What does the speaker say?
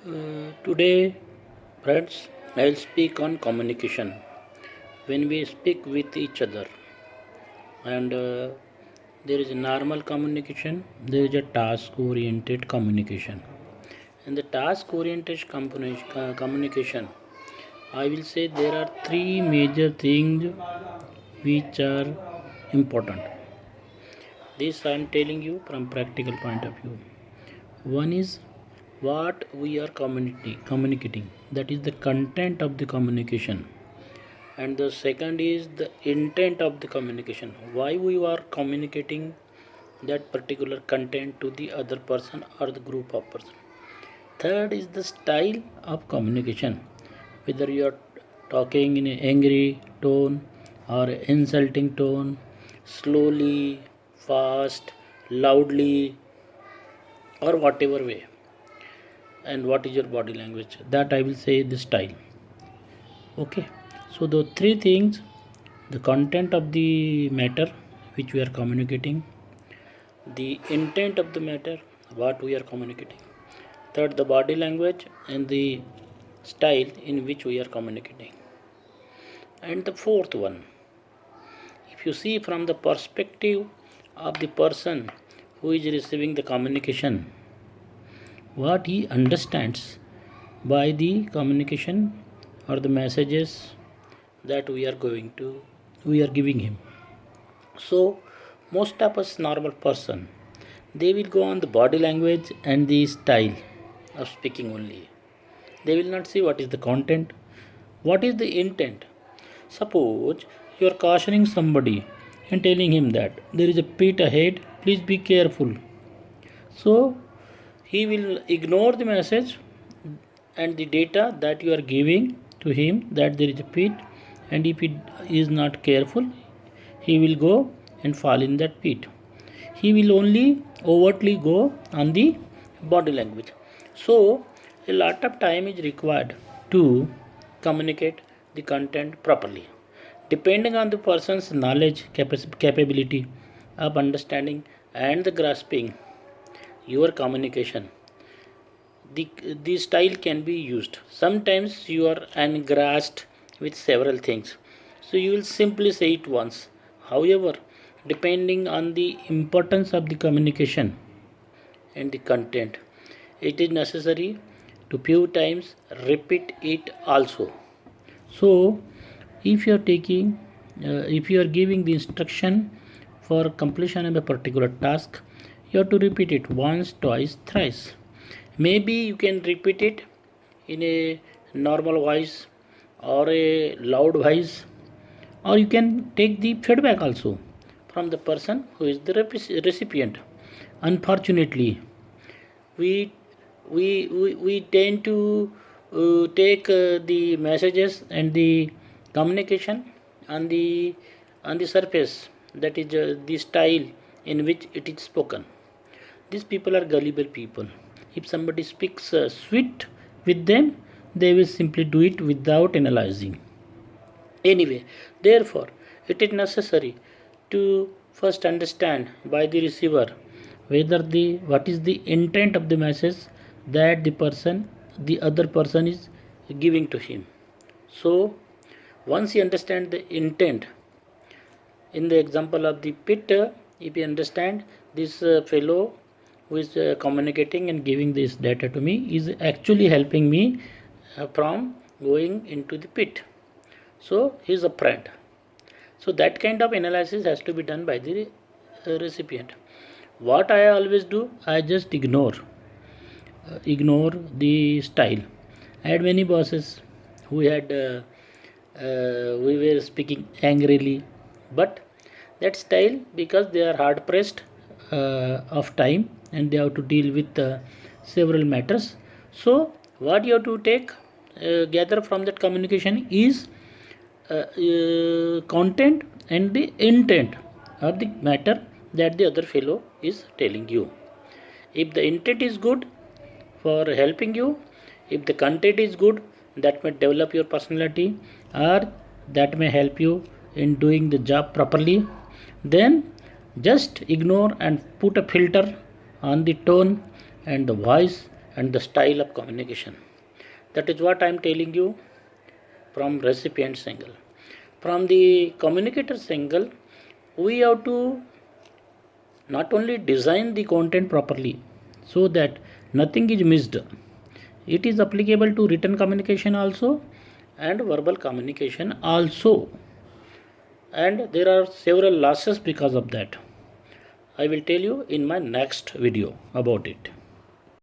Today, friends, I will speak on communication. When we speak with each other, and there is a normal communication, there is a task oriented communication. And the task oriented communication, I will say there are three major things which are important. This I am telling you from practical point of view. One is what we are communicating, that is the content of the communication, and the second is the intent of the communication, why we are communicating that particular content to the other person or the group of person. Third is the style of communication, whether you are talking in an angry tone or insulting tone, slowly, fast, loudly, or whatever way, and what is your body language, that I will say the style. Okay, so the three things: the content of the matter which we are communicating, the intent of the matter what we are communicating, third the body language, and the style in which we are communicating. And the fourth one, if you see from the perspective of the person who is receiving the communication, what he understands by the communication or the messages that we are giving him. So most of us normal person, they will go on the body language and the style of speaking only. They will not see what is the content, what is the intent. Suppose you are cautioning somebody and telling him that there is a pit ahead, please be careful. So he will ignore the message and the data that you are giving to him that there is a pit, and if he is not careful, he will go and fall in that pit. He will only overtly go on the body language. So a lot of time is required to communicate the content properly, depending on the person's knowledge capability of understanding and the grasping your communication. The style can be used. Sometimes you are engrossed with several things, so you will simply say it once. However, depending on the importance of the communication and the content, it is necessary to few times repeat it also. So, if you are if you are giving the instruction for completion of a particular task, you have to repeat it once, twice, thrice. Maybe you can repeat it in a normal voice or a loud voice, or you can take the feedback also from the person who is the recipient. Unfortunately, we we tend to take the messages and the communication on the surface, that is the style in which it is spoken. These people are gullible people. If somebody speaks sweet with them, they will simply do it without analyzing. Anyway, therefore, it is necessary to first understand by the receiver whether the what is the intent of the message that the other person is giving to him. So once you understand the intent, in the example of the pit, if you understand this fellow who is communicating and giving this data to me is actually helping me from going into the pit, so he is a friend. So that kind of analysis has to be done by the recipient. What I always do, I just ignore the style. I had many bosses who had we were speaking angrily, but that style, because they are hard pressed of time and they have to deal with several matters. So what you have to take gather from that communication is content and the intent of the matter that the other fellow is telling you. If the intent is good for helping you, if the content is good, that may develop your personality or that may help you in doing the job properly, then just ignore and put a filter on the tone and the voice and the style of communication. That is what I am telling you from recipient's angle. From the communicator's angle, we have to not only design the content properly so that nothing is missed. It is applicable to written communication also and verbal communication also. And there are several losses because of that. I will tell you in my next video about it.